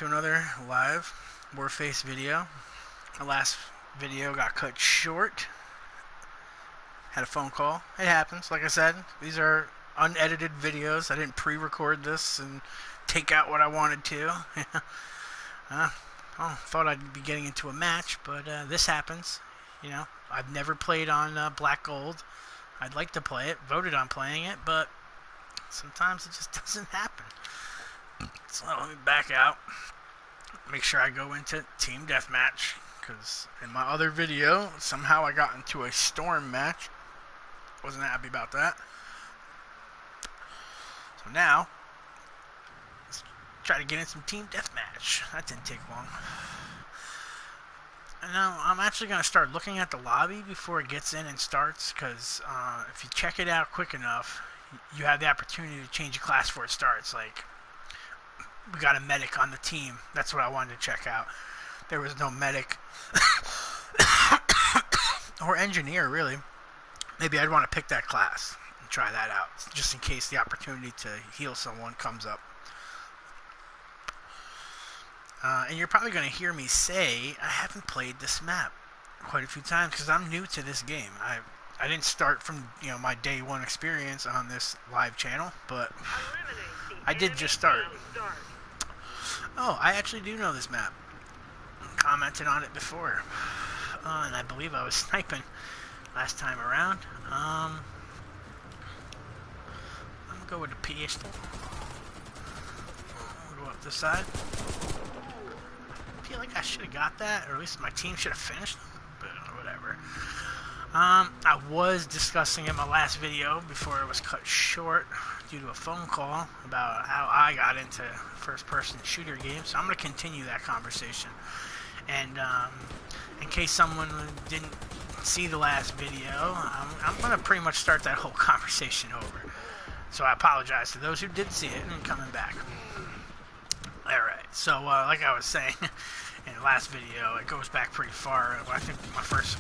to another live Warface video. My last video got cut short. Had a phone call. It happens. Like I said, these are unedited videos. I didn't pre-record this and take out what I wanted to. Thought I'd be getting into a match, but this happens. You know, I've never played on Black Gold. I'd like to play it. Voted on playing it, but sometimes it just doesn't happen. So let me back out. Make sure I go into Team Deathmatch, because in my other video, somehow I got into a storm match. Wasn't happy about that. So now, let's try to get in some Team Deathmatch. That didn't take long. And now I'm actually going to start looking at the lobby before it gets in and starts, because if you check it out quick enough, you have the opportunity to change your class before it starts. Like, we got a medic on the team. That's what I wanted to check out. There was no medic or engineer, really. Maybe I'd want to pick that class and try that out, just in case the opportunity to heal someone comes up. And you're probably going to hear me say I haven't played this map quite a few times because I'm new to this game. I didn't start from my day one experience on this live channel, but I did just start. Oh, I actually do know this map. Commented on it before, and I believe I was sniping last time around. I'm gonna go with the PS4. Go up this side. I feel like I should have got that, or at least my team should have finished, but whatever. I was discussing in my last video before it was cut short due to a phone call about how I got into first-person shooter games, so I'm going to continue that conversation. And in case someone didn't see the last video, I'm going to pretty much start that whole conversation over. So I apologize to those who did see it and coming back. Alright, so like I was saying in the last video, it goes back pretty far. I think my first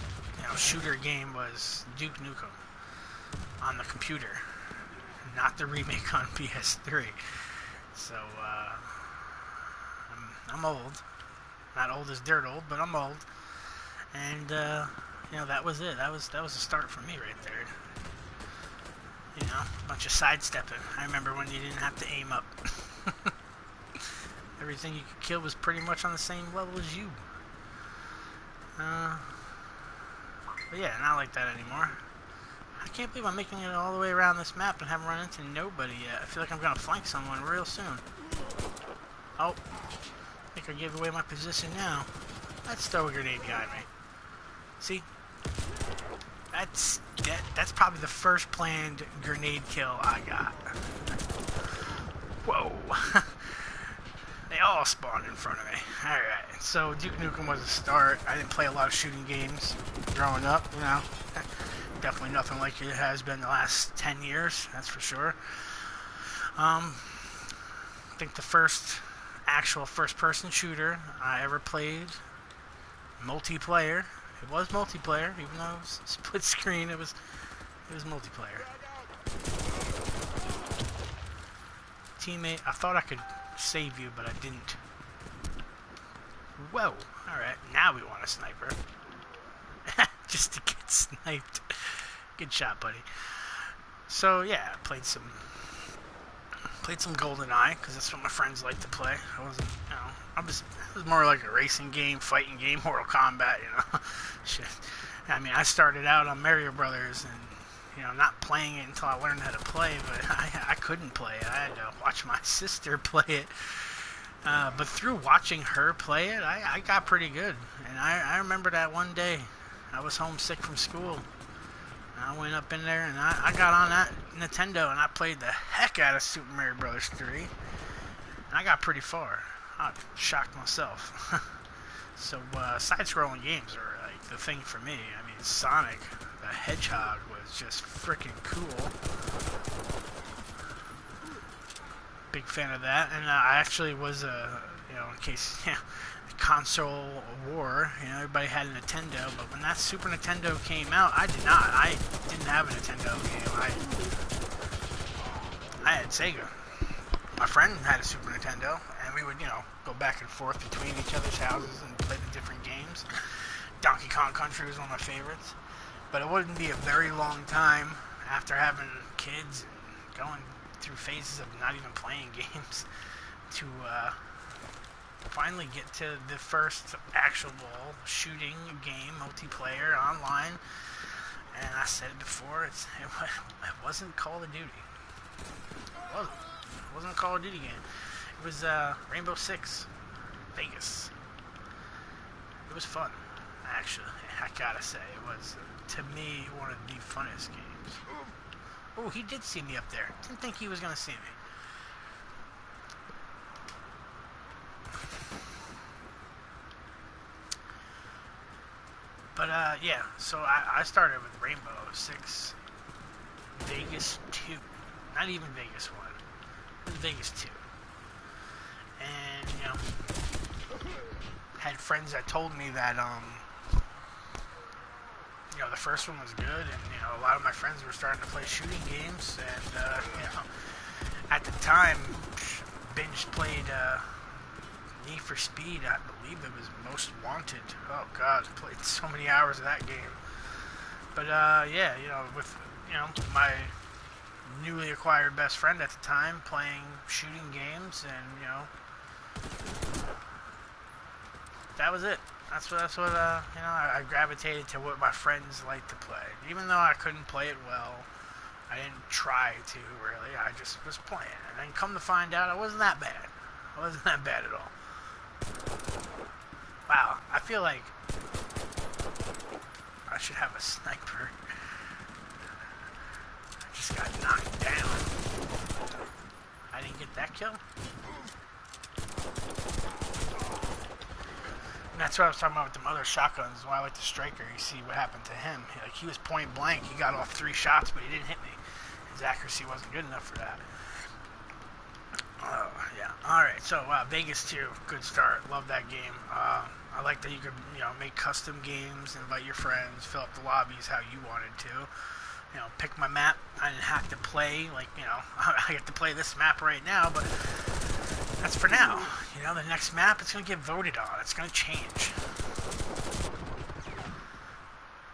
shooter game was Duke Nukem on the computer, not the remake on PS3. So I'm old, not old as dirt old, but I'm old, and that was it. That was the start for me right there. A bunch of sidestepping. I remember when you didn't have to aim up. Everything you could kill was pretty much on the same level as you. But yeah, not like that anymore. I can't believe I'm making it all the way around this map and haven't run into nobody yet. I feel like I'm going to flank someone real soon. Oh, I think I gave away my position now. Let's throw a grenade behind me. See? That's probably the first planned grenade kill I got. Whoa. They all spawned in front of me. Alright, so Duke Nukem was a start. I didn't play a lot of shooting games growing up, Definitely nothing like it has been the last 10 years, that's for sure. I think the first actual first-person shooter I ever played, multiplayer. It was multiplayer, even though it was split screen, it was multiplayer. Teammate, I thought I could save you, but I didn't. Whoa, alright, now we want a sniper. Just to get sniped. Good shot, buddy. So yeah, I played some GoldenEye, because that's what my friends like to play. I wasn't, it was more like a racing game, fighting game, Mortal Kombat, Shit. I mean, I started out on Mario Brothers, and not playing it until I learned how to play, but I couldn't play it. I had to watch my sister play it. But through watching her play it, I got pretty good. And I remember that one day, I was homesick from school. And I went up in there, and I got on that Nintendo, and I played the heck out of Super Mario Bros. 3. And I got pretty far. I shocked myself. So, side-scrolling games are, like, the thing for me. I mean, Sonic the Hedgehog was just freaking cool. Big fan of that, and I actually was in case console war. Everybody had a Nintendo, but when that Super Nintendo came out, I did not. I didn't have a Nintendo game. I had Sega. My friend had a Super Nintendo, and we we would, go back and forth between each other's houses and play the different games. Donkey Kong Country was one of my favorites. But it wouldn't be a very long time after having kids and going through phases of not even playing games to finally get to the first actual shooting game, multiplayer, online. And I said it before, it wasn't Call of Duty. It wasn't a Call of Duty game. It was Rainbow Six Vegas. It was fun, actually. I gotta say, it was, to me, one of the funnest games. Oh, he did see me up there. Didn't think he was gonna see me. But, yeah, so I started with Rainbow Six Vegas 2. Not even Vegas 1. It was Vegas 2. And, had friends that told me that, the first one was good, and, a lot of my friends were starting to play shooting games, and, at the time, binge played, Need for Speed. I believe it was Most Wanted. Oh god, I played so many hours of that game. But yeah, with my newly acquired best friend at the time playing shooting games, and that was it. That's what I gravitated to what my friends liked to play. Even though I couldn't play it well, I didn't try to really. I just was playing, and then come to find out, I wasn't that bad. I wasn't that bad at all. Wow, I feel like I should have a sniper. I just got knocked down. I didn't get that kill. And that's what I was talking about with them other shotguns. Why I like the striker, you see what happened to him. Like, he was point blank. He got off 3 shots, but he didn't hit me. His accuracy wasn't good enough for that. Yeah. Alright, so Vegas 2, good start. Love that game. I like that you could, make custom games, invite your friends, fill up the lobbies how you wanted to. Pick my map. I didn't have to play, like, I get to play this map right now, but that's for now. The next map, it's going to get voted on. It's going to change.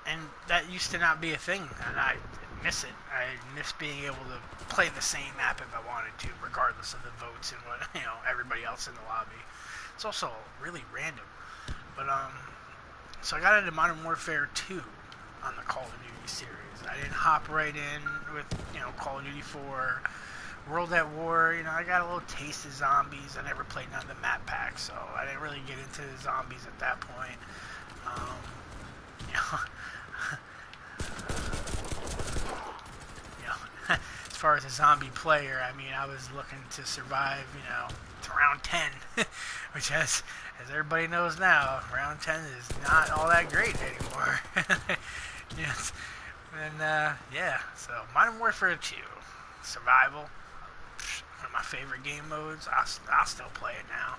And that used to not be a thing, and I miss it. I miss being able to play the same map if I wanted to, regardless of the votes and what, everybody else in the lobby. It's also really random. But, so I got into Modern Warfare 2 on the Call of Duty series. I didn't hop right in with, Call of Duty 4, World at War. I got a little taste of zombies. I never played none of the map packs, so I didn't really get into the zombies at that point. As far as a zombie player, I was looking to survive, to round 10, which as everybody knows now, round 10 is not all that great anymore. Yes. And, yeah, so Modern Warfare 2, survival, one of my favorite game modes. I'll still play it now.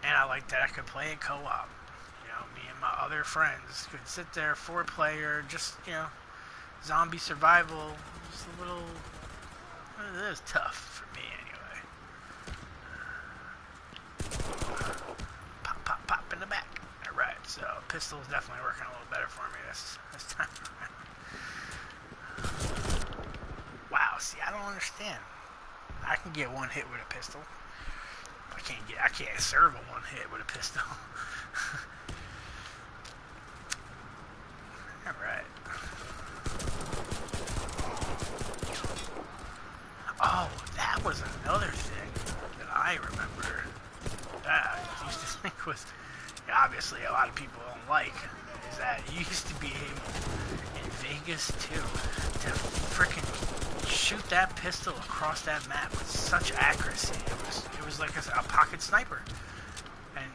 And I like that I could play it co-op. Me and my other friends could sit there, 4-player, just, zombie survival, just a little, it was tough for me anyway. Pop, pop, pop in the back. Alright, so pistol is definitely working a little better for me this time around. Wow, see, I don't understand. I can get one hit with a pistol. I can't serve a one hit with a pistol. Alright. Oh, that was another thing that I remember that I used to think was, obviously a lot of people don't like, is that you used to be able, in Vegas too, to frickin' shoot that pistol across that map with such accuracy. It was like a pocket sniper. And,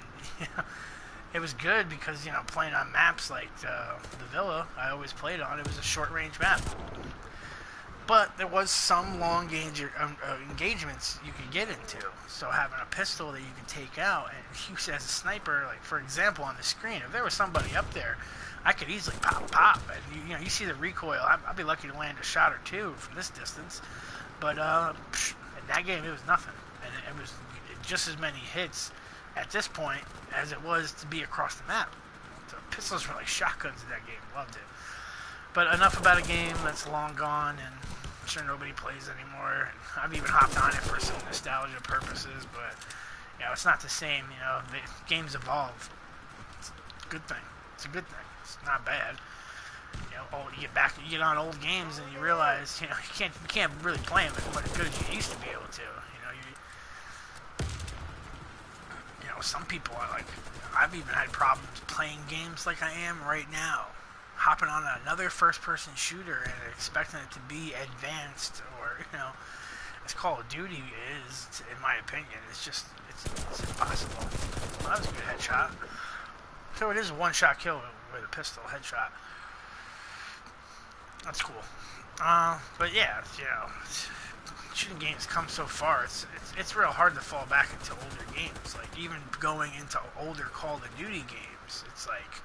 it was good because, playing on maps like the Villa I always played on, it was a short-range map. But there was some long engagements you could get into. So having a pistol that you could take out and use as a sniper, like for example on the screen, if there was somebody up there, I could easily pop. And you see the recoil. I'd be lucky to land a shot or two from this distance. But in that game, it was nothing. And it just as many hits at this point as it was to be across the map. The pistols were like shotguns in that game. Loved it. But enough about a game that's long gone, and I'm sure nobody plays anymore. And I've even hopped on it for some nostalgia purposes, but it's not the same. The games evolve. It's a good thing. It's a good thing. It's not bad. You get on old games and you realize, you can't really play them as good as you used to be able to. Some people are like, I've even had problems playing games like I am right now, hopping on another first-person shooter and expecting it to be advanced, or as Call of Duty is, in my opinion. It's impossible. Well, that was a good headshot. So it is a one-shot kill with a pistol headshot. That's cool. But yeah, shooting games come so far. It's real hard to fall back into older games. Like, even going into older Call of Duty games, it's like,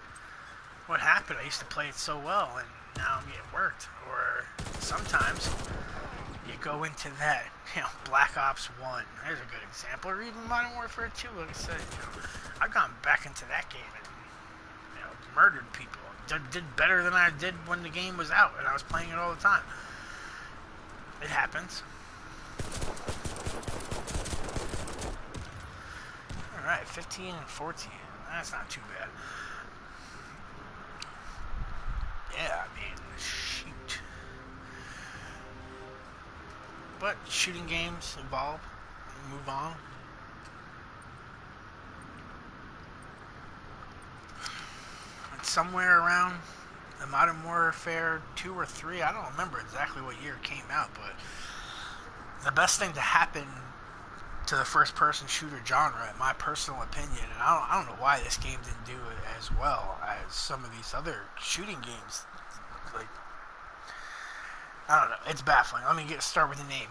what happened? I used to play it so well, and now I'm getting worked. Or sometimes you go into that, Black Ops 1. There's a good example. Or even Modern Warfare 2. Like I said, I've gone back into that game and murdered people. Did better than I did when the game was out and I was playing it all the time. It happens. Alright, 15 and 14. That's not too bad. Yeah, I mean, shoot. But shooting games evolve and move on. Somewhere around the Modern Warfare 2 or 3, I don't remember exactly what year it came out, but the best thing to happen to the first-person shooter genre, in my personal opinion, and I don't know why this game didn't do it as well as some of these other shooting games. Like, I don't know, it's baffling. Let me start with the name.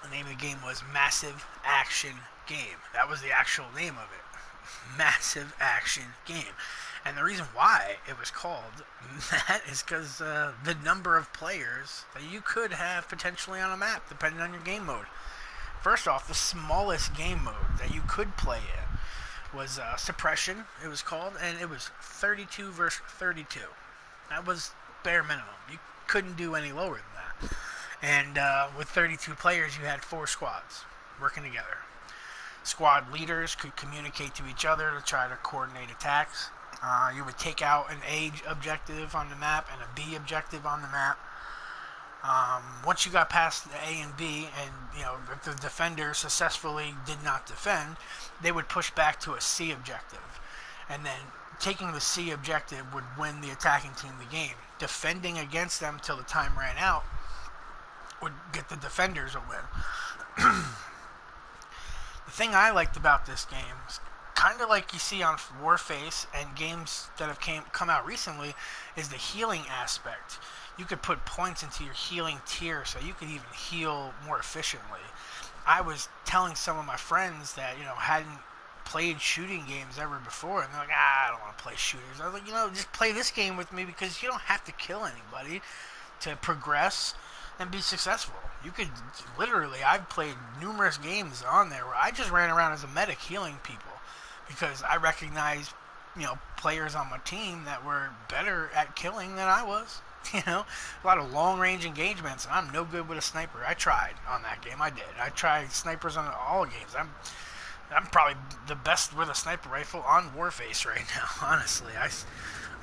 The name of the game was Massive Action Game. That was the actual name of it. Massive Action Game. And the reason why it was called that is because the number of players that you could have potentially on a map, depending on your game mode. First off, the smallest game mode that you could play in was Suppression, it was called, and it was 32 versus 32. That was bare minimum. You couldn't do any lower than that. And with 32 players, you had 4 squads working together. Squad leaders could communicate to each other to try to coordinate attacks. You would take out an A objective on the map and a B objective on the map. Once you got past the A and B, and if the defender successfully did not defend, they would push back to a C objective, and then taking the C objective would win the attacking team the game. Defending against them till the time ran out would get the defenders a win. The thing I liked about this game is kind of like you see on Warface and games that have come out recently, is the healing aspect. You could put points into your healing tier so you could even heal more efficiently. I was telling some of my friends that hadn't played shooting games ever before, and they're like, I don't want to play shooters. I was like, just play this game with me, because you don't have to kill anybody to progress and be successful. You could literally, I've played numerous games on there where I just ran around as a medic healing people, because I recognized, players on my team that were better at killing than I was. A lot of long-range engagements, and I'm no good with a sniper. I tried on that game. I did. I tried snipers on all games. I'm probably the best with a sniper rifle on Warface right now, honestly. I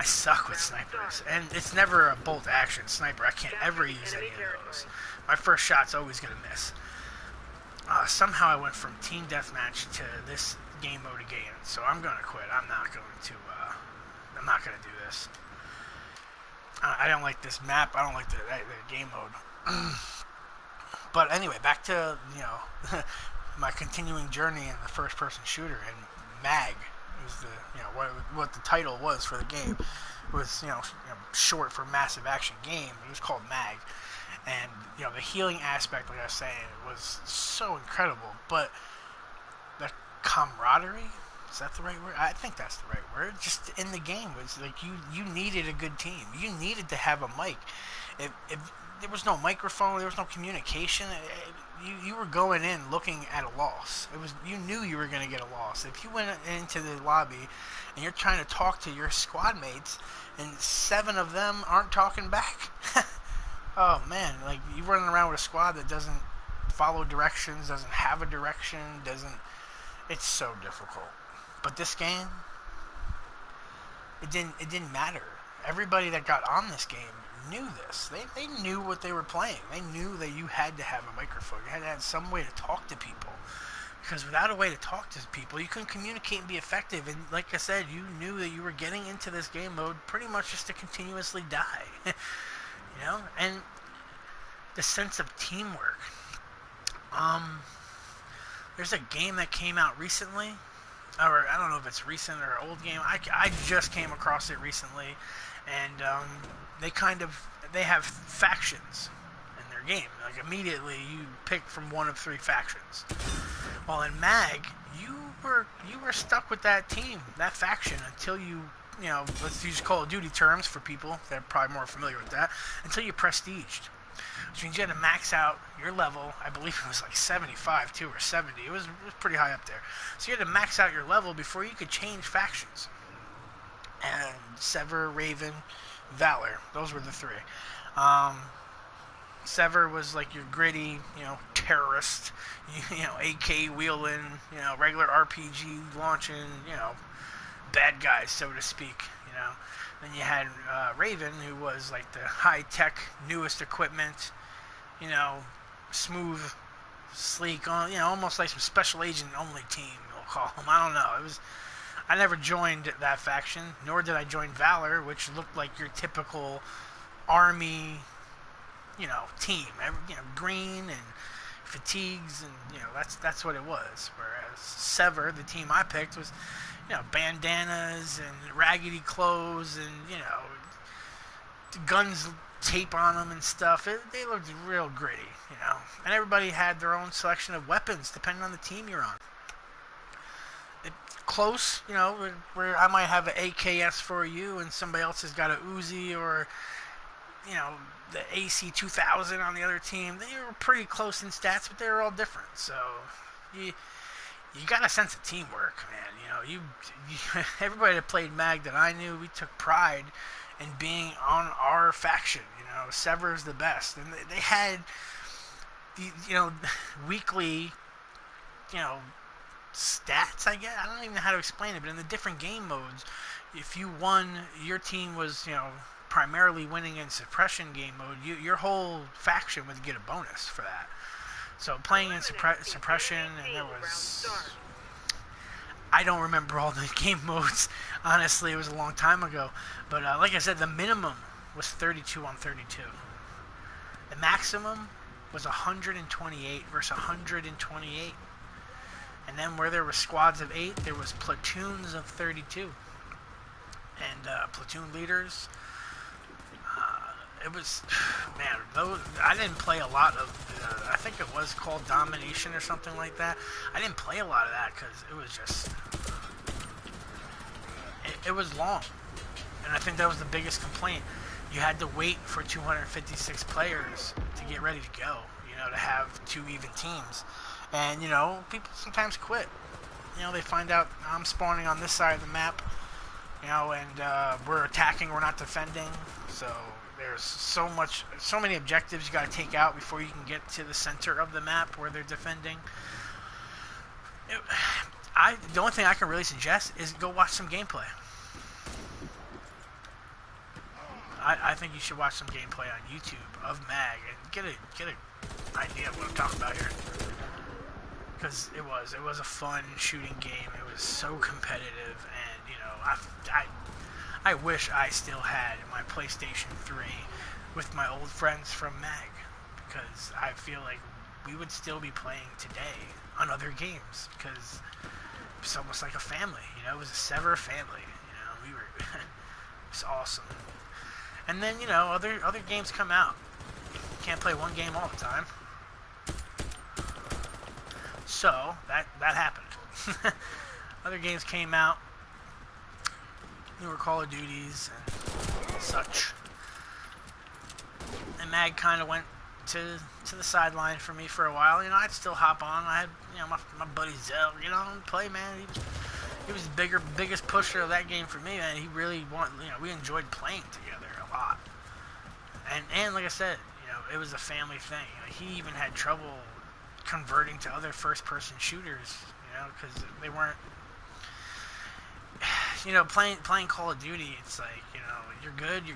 suck with snipers, and it's never a bolt-action sniper. I can't ever use any of those. My first shot's always going to miss. Somehow I went from team deathmatch to this game mode again, so I'm going to quit. I'm not going to do this. I don't like this map. I don't like the game mode. But anyway, back to my continuing journey in the first-person shooter, and MAG was the what the title was for the game. It was short for Massive Action Game. It was called MAG, and the healing aspect, like I was saying, was so incredible. But the camaraderie, is that the right word? I think that's the right word. Just in the game was like you needed a good team. You needed to have a mic. If there was no microphone, there was no communication. You were going in looking at a loss. You knew you were going to get a loss. If you went into the lobby and you're trying to talk to your squad mates and 7 of them aren't talking back, oh man, like you running around with a squad that doesn't follow directions, doesn't have a direction, it's so difficult. But this game, it didn't matter. Everybody that got on this game knew this. They knew what they were playing. They knew that you had to have a microphone. You had to have some way to talk to people. Because without a way to talk to people, you couldn't communicate and be effective. And like I said, you knew that you were getting into this game mode pretty much just to continuously die. You know? And the sense of teamwork. There's a game that came out recently. Or I don't know if it's recent or an old game. I just came across it recently. And they have factions in their game. Like immediately you pick from one of 3 factions. Well, in MAG, you were stuck with that team, that faction, until you let's use Call of Duty terms for people that are probably more familiar with that, until you prestiged. Which means you had to max out your level. I believe it was like 75 too, or 70. It was pretty high up there. So you had to max out your level before you could change factions. And Sever, Raven, Valor, those were the 3. Sever was like your gritty, terrorist, AK wheeling, regular RPG launching, bad guys, so to speak, Then you had Raven, who was like the high-tech, newest equipment, smooth, sleek, almost like some special agent only team, we'll call them. I don't know. I never joined that faction, nor did I join Valor, which looked like your typical army, team. Green and fatigues, and that's what it was. Whereas Sever, the team I picked, was bandanas and raggedy clothes and guns tape on them and stuff. They looked real gritty, and everybody had their own selection of weapons depending on the team you're on. Close, where I might have an AKS for you and somebody else has got a Uzi, or the AC-2000 on the other team. They were pretty close in stats, but they were all different. So you got a sense of teamwork, man. Everybody that played MAG that I knew, we took pride in being on our faction. Sever's the best, and they had the weekly stats, I guess. I don't even know how to explain it, but in the different game modes, if you won, your team was primarily winning in suppression game mode, your whole faction would get a bonus for that. So playing in suppression, and there was, I don't remember all the game modes, honestly. It was a long time ago, but like I said, the minimum was 32 on 32. The maximum was 128 versus 128. And then where there were squads of 8, there was platoons of 32. And platoon leaders, it was, man, I didn't play a lot of, I think it was called Domination or something like that. I didn't play a lot of that because it was just, it was long. And I think that was the biggest complaint. You had to wait for 256 players to get ready to go, to have 2 even teams. And, people sometimes quit. They find out I'm spawning on this side of the map, and we're attacking, we're not defending. So there's so many objectives you got to take out before you can get to the center of the map where they're defending. The only thing I can really suggest is go watch some gameplay. I think you should watch some gameplay on YouTube of MAG and get an idea of what I'm talking about here. Because it was a fun shooting game. It was so competitive, and I wish I still had my PlayStation 3 with my old friends from MAG, because I feel like we would still be playing today on other games, because it's almost like a family. It was a Sever family. We were it was awesome. And then other games come out. You can't play one game all the time. So that happened. Other games came out, newer Call of Duties and such. and Mag kind of went to the sideline for me for a while. You know, I'd still hop on. I had, you know, my buddy Zell, you know, play, man. He was the biggest pusher of that game for me, man. He really wanted, you know, we enjoyed playing together a lot. And like I said, you know, it was a family thing. You know, he even had trouble converting to other first-person shooters, you know, because they weren't, you know, playing Call of Duty, it's like, you know, you're good. You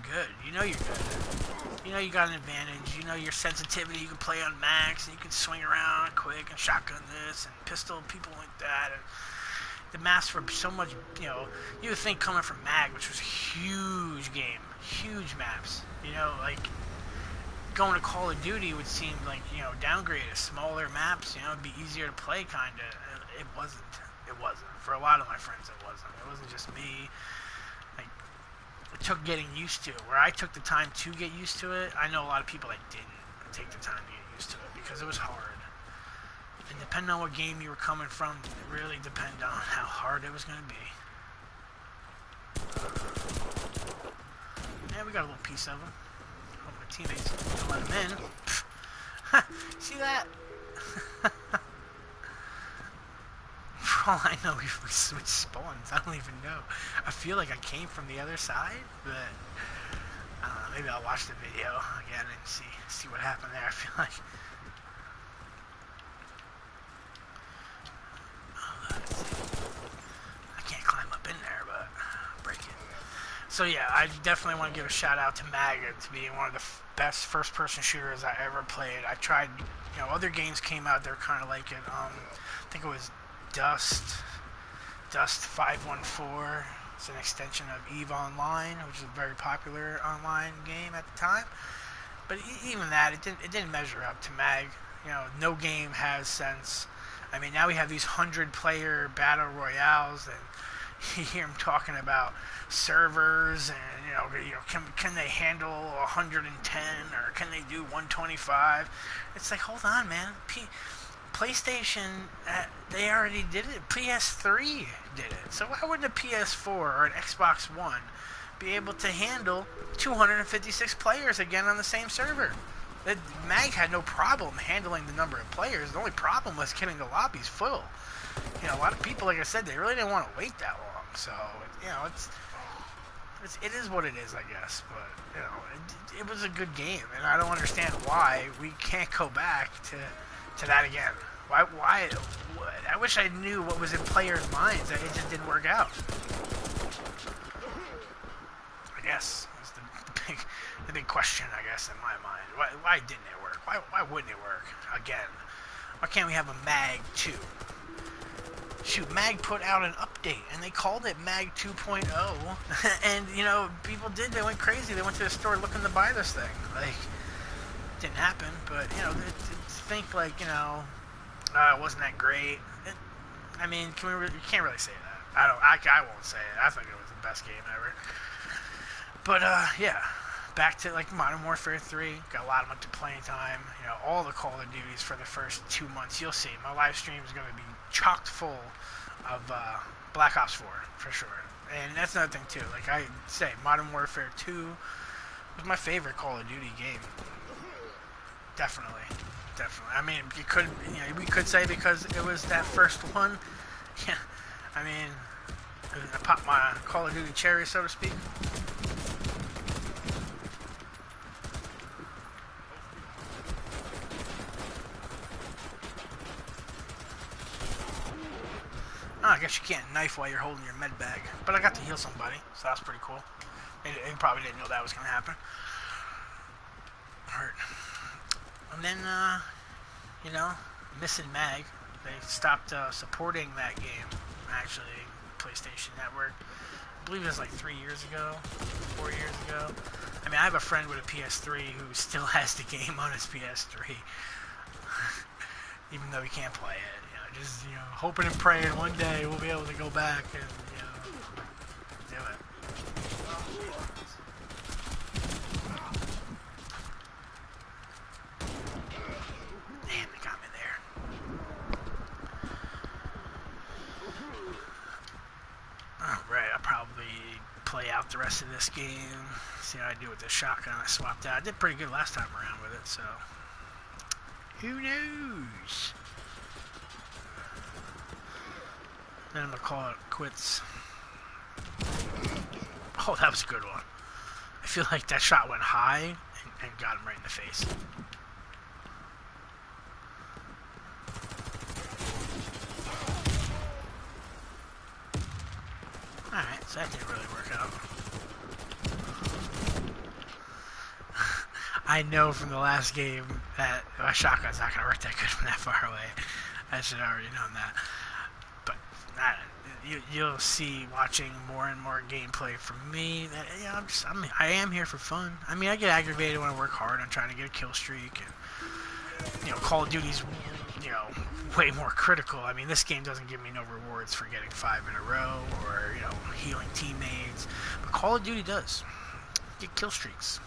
know you're good. You know you got an advantage. You know your sensitivity. You can play on max, and you can swing around quick and shotgun this and pistol people like that. And the maps were so much, you know, you would think coming from Mag, which was a huge game, huge maps, you know, like going to Call of Duty would seem like, you know, downgraded, smaller maps, you know, it'd be easier to play, kind of. It wasn't. For a lot of my friends, it wasn't just me. Like, it took getting used to it. Where I took the time to get used to it, I know a lot of people that didn't take the time to get used to it because it was hard. And depending on what game you were coming from, it really depended on how hard it was going to be. Yeah, we got a little piece of him. Hope my teammates don't let him in. See that? For all I know, we switched spawns. I don't even know. I feel like I came from the other side, but I don't know. Maybe I'll watch the video again and see what happened there. I feel like. I can't climb up in there, but I'll break it. So yeah, I definitely want to give a shout out to Mag to being one of the best first-person shooters I ever played. I tried, you know, other games came out. They're kind of like it. I think it was Dust 514. It's an extension of EVE Online, which is a very popular online game at the time. But even that, it didn't measure up to Mag. You know, no game has since. I mean, now we have these 100-player battle royales, and you hear them talking about servers, and you know, can they handle 110, or can they do 125? It's like, hold on, man. PlayStation, they already did it. PS3 did it. So why wouldn't a PS4 or an Xbox One be able to handle 256 players again on the same server? Mag had no problem handling the number of players. The only problem was getting the lobbies full. You know, a lot of people, like I said, they really didn't want to wait that long. So, you know, it is what it is, I guess. But, you know, it was a good game, and I don't understand why we can't go back to that again. Why? I wish I knew what was in players' minds. It just didn't work out. I guess that's the big question, I guess, in my mind. Why didn't it work? Why wouldn't it work again? Why can't we have a Mag 2? Shoot, Mag put out an update, and they called it Mag 2.0, and, you know, people did. They went crazy. They went to the store looking to buy this thing. Like, didn't happen, but, you know, think, like, you know, it wasn't that great. I mean, you can't really say that. I won't say it. I think it was the best game ever. But, yeah, back to, like, Modern Warfare 3, got a lot of months of playing time, you know, all the Call of Duties for the first 2 months. You'll see, my live stream is going to be chocked full of Black Ops 4, for sure. And that's another thing, too. Like I say, Modern Warfare 2 was my favorite Call of Duty game. Definitely. I mean, we could say because it was that first one. Yeah, I mean, I popped my Call of Duty cherry, so to speak. Oh, I guess you can't knife while you're holding your med bag, but I got to heal somebody, so that's pretty cool. They probably didn't know that was going to happen. Hurt. And then, you know, missing Mag, they stopped supporting that game, actually, PlayStation Network. I believe it was like 3 years ago, 4 years ago. I mean, I have a friend with a PS3 who still has the game on his PS3, even though he can't play it. You know, just, you know, hoping and praying one day we'll be able to go back and, you know, do it. Damn, they got me there. Alright, I'll probably play out the rest of this game. See how I do with this shotgun I swapped out. I did pretty good last time around with it, so who knows? Then I'm gonna call it quits. Oh, that was a good one. I feel like that shot went high and got him right in the face. Alright, so that didn't really work out. I know from the last game that my shotgun's not going to work that good from that far away. I should have already known that. But you'll see watching more and more gameplay from me that, you know, I am here for fun. I mean, I get aggravated when I work hard on trying to get a kill streak, and, you know, Call of Duty's, you know, way more critical. I mean, this game doesn't give me no rewards for getting 5 in a row or, you know, healing teammates, but Call of Duty does. You get kill streaks.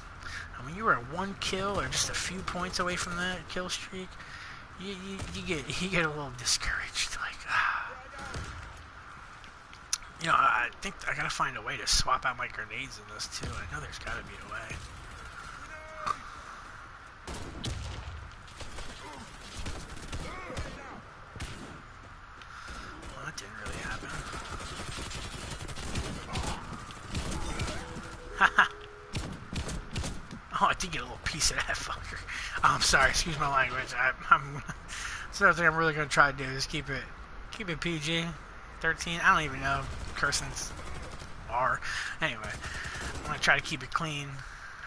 And when you are 1 kill or just a few points away from that kill streak, you get a little discouraged. Like, you know, I think I gotta find a way to swap out my grenades in this too. I know there's gotta be a way. Well, that didn't really happen. Haha. Oh, I did get a little piece of that fucker. Oh, I'm sorry, excuse my language. It's another thing I'm really gonna try to do is keep it PG. 13. I don't even know cursings are. Anyway, I'm gonna try to keep it clean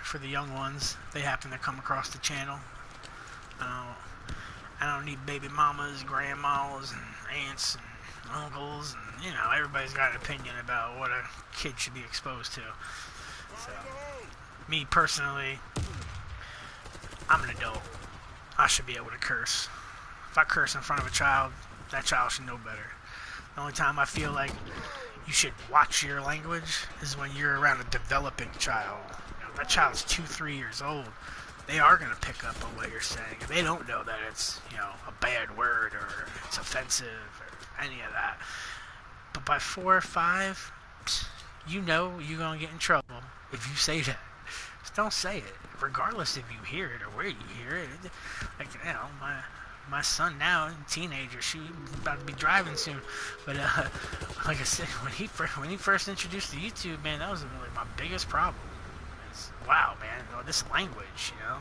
for the young ones. They happen to come across the channel. I don't need baby mamas, grandmas, and aunts and uncles, and, you know, everybody's got an opinion about what a kid should be exposed to. So, me personally, I'm an adult. I should be able to curse. If I curse in front of a child, that child should know better. The only time I feel like you should watch your language is when you're around a developing child. You know, that child's 2-3 years old. They are going to pick up on what you're saying. And they don't know that it's, you know, a bad word or it's offensive or any of that. But by 4 or 5, you know you're going to get in trouble if you say that. Just don't say it, regardless if you hear it or where you hear it. Like, you know, my son now, a teenager, she's about to be driving soon. But like I said, when he first introduced to YouTube, man, that was really my biggest problem. It's, wow, man, you know, this language, you know.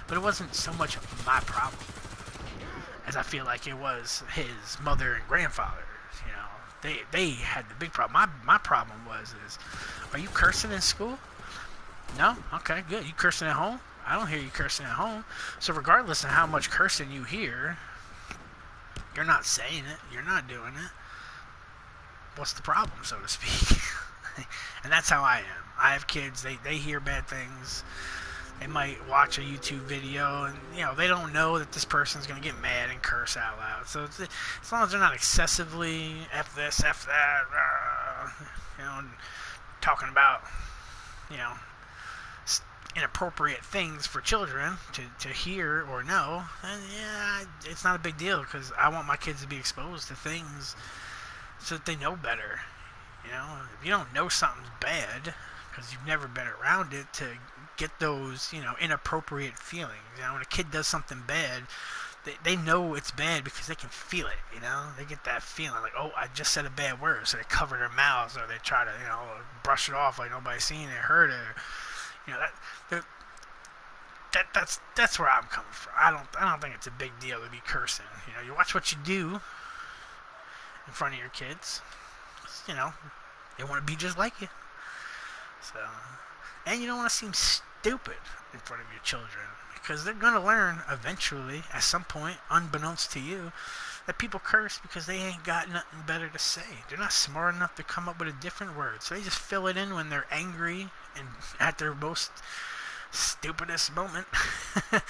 But it wasn't so much my problem as I feel like it was his mother and grandfather. You know, they had the big problem. My problem is, are you cursing in school? No? Okay, good. You cursing at home? I don't hear you cursing at home. So regardless of how much cursing you hear, you're not saying it. You're not doing it. What's the problem, so to speak? And that's how I am. I have kids. They hear bad things. They might watch a YouTube video, and, you know, they don't know that this person's going to get mad and curse out loud. So it's, as long as they're not excessively F this, F that, you know, talking about, you know, inappropriate things for children to hear or know, and yeah, it's not a big deal, because I want my kids to be exposed to things so that they know better. You know, if you don't know something's bad because you've never been around it, to get those, you know, inappropriate feelings. You know, when a kid does something bad, they know it's bad because they can feel it. You know, they get that feeling like, oh, I just said a bad word, so they cover their mouths, or they try to, you know, brush it off like nobody's seen it, heard it. You know, that's where I'm coming from. I don't think it's a big deal to be cursing. You know, you watch what you do in front of your kids. You know, they want to be just like you. So, and you don't want to seem stupid in front of your children, because they're gonna learn eventually, at some point, unbeknownst to you, that people curse because they ain't got nothing better to say. They're not smart enough to come up with a different word, so they just fill it in when they're angry and at their most stupidest moment, and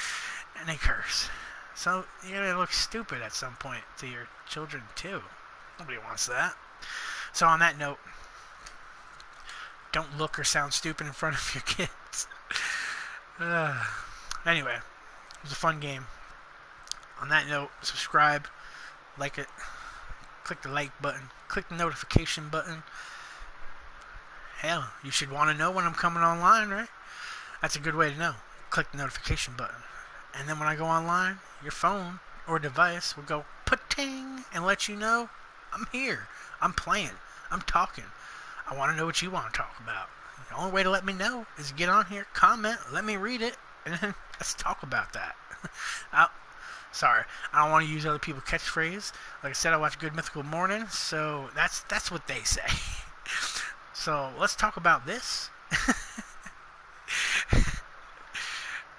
they curse. So you're gonna look stupid at some point to your children too. Nobody wants that. So on that note, don't look or sound stupid in front of your kids. Anyway, it was a fun game. On that note, subscribe, like it, click the like button, click the notification button, hell, you should want to know when I'm coming online, right? That's a good way to know. Click the notification button. And then when I go online, your phone or device will go pa-ting and let you know I'm here. I'm playing. I'm talking. I want to know what you want to talk about. The only way to let me know is get on here, comment, let me read it, and then let's talk about that. Sorry, I don't want to use other people's catchphrase. Like I said, I watch Good Mythical Morning, so that's what they say. So let's talk about this.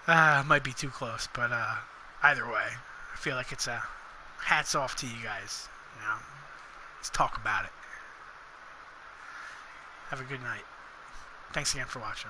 Might be too close, but either way, I feel like it's a hats off to you guys. You know, let's talk about it. Have a good night. Thanks again for watching.